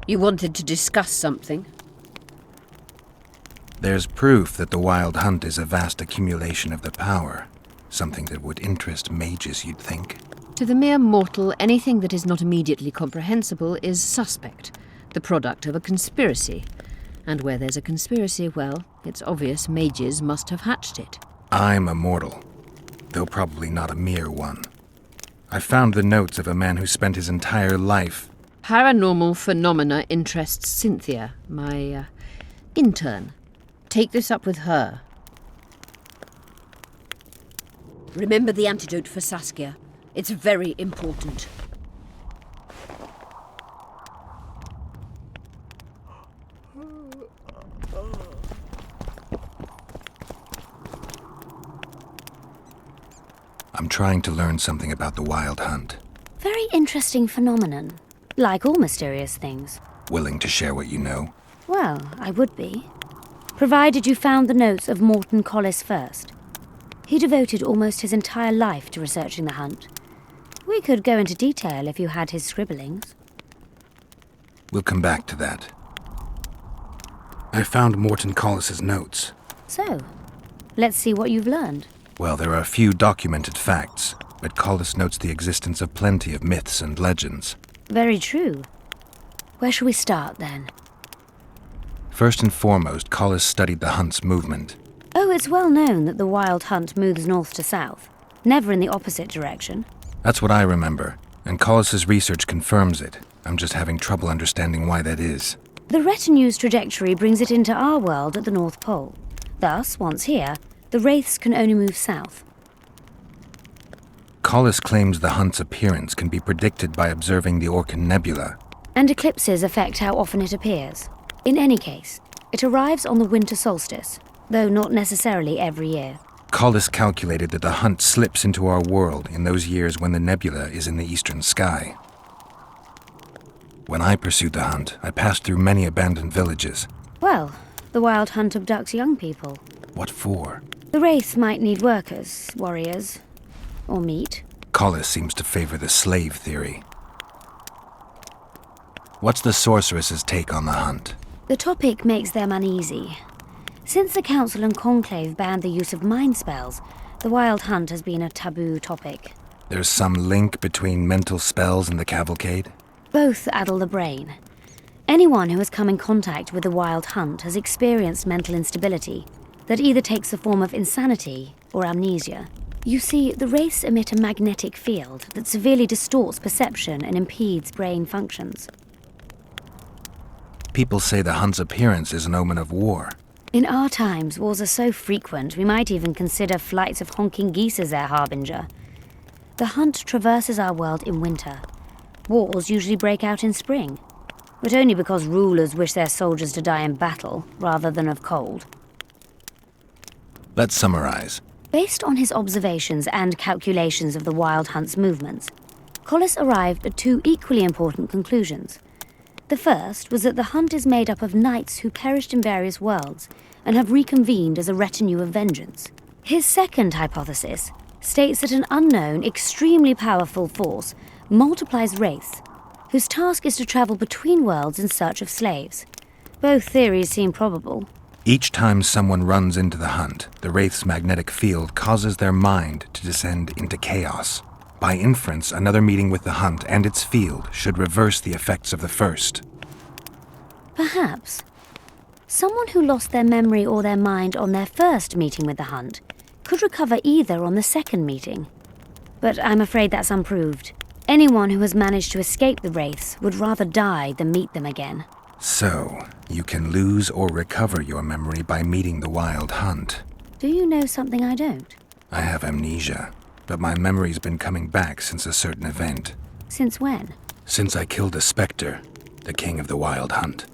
You wanted to discuss something? There's proof that the Wild Hunt is a vast accumulation of the power. Something that would interest mages, you'd think. To the mere mortal, anything that is not immediately comprehensible is suspect, the product of a conspiracy. And where there's a conspiracy, well, it's obvious mages must have hatched it. I'm a mortal, though probably not a mere one. I found the notes of a man who spent his entire life... Paranormal phenomena interests Cynthia, my intern. Take this up with her. Remember the antidote for Saskia. It's very important. I'm trying to learn something about the Wild Hunt. Very interesting phenomenon. Like all mysterious things. Willing to share what you know? Well, I would be. Provided you found the notes of Morton Collis first. He devoted almost his entire life to researching the hunt. We could go into detail if you had his scribblings. We'll come back to that. I found Morton Collis's notes. So, let's see what you've learned. Well, there are a few documented facts, but Collis notes the existence of plenty of myths and legends. Very true. Where shall we start, then? First and foremost, Collis studied the hunt's movement. Oh, it's well known that the Wild Hunt moves north to south, never in the opposite direction. That's what I remember, and Collis's research confirms it. I'm just having trouble understanding why that is. The retinue's trajectory brings it into our world at the North Pole. Thus, once here, the wraiths can only move south. Collis claims the hunt's appearance can be predicted by observing the Orcan Nebula. And eclipses affect how often it appears. In any case, it arrives on the winter solstice, though not necessarily every year. Collis calculated that the hunt slips into our world in those years when the nebula is in the eastern sky. When I pursued the hunt, I passed through many abandoned villages. Well, the Wild Hunt abducts young people. What for? The wraiths might need workers, warriors, or meat. Collis seems to favor the slave theory. What's the sorceress's take on the hunt? The topic makes them uneasy. Since the Council and Conclave banned the use of mind spells, the Wild Hunt has been a taboo topic. There's some link between mental spells and the cavalcade? Both addle the brain. Anyone who has come in contact with the Wild Hunt has experienced mental instability that either takes the form of insanity or amnesia. You see, the wraiths emit a magnetic field that severely distorts perception and impedes brain functions. People say the hunt's appearance is an omen of war. In our times, wars are so frequent, we might even consider flights of honking geese as their harbinger. The hunt traverses our world in winter. Wars usually break out in spring, but only because rulers wish their soldiers to die in battle rather than of cold. Let's summarize. Based on his observations and calculations of the Wild Hunt's movements, Collis arrived at two equally important conclusions. The first was that the hunt is made up of knights who perished in various worlds and have reconvened as a retinue of vengeance. His second hypothesis states that an unknown, extremely powerful force multiplies wraiths, whose task is to travel between worlds in search of slaves. Both theories seem probable. Each time someone runs into the hunt, the wraith's magnetic field causes their mind to descend into chaos. By inference, another meeting with the hunt and its field should reverse the effects of the first. Perhaps. Someone who lost their memory or their mind on their first meeting with the hunt could recover either on the second meeting. But I'm afraid that's unproved. Anyone who has managed to escape the wraiths would rather die than meet them again. So, you can lose or recover your memory by meeting the Wild Hunt. Do you know something I don't? I have amnesia, but my memory's been coming back since a certain event. Since when? Since I killed a spectre, the king of the Wild Hunt.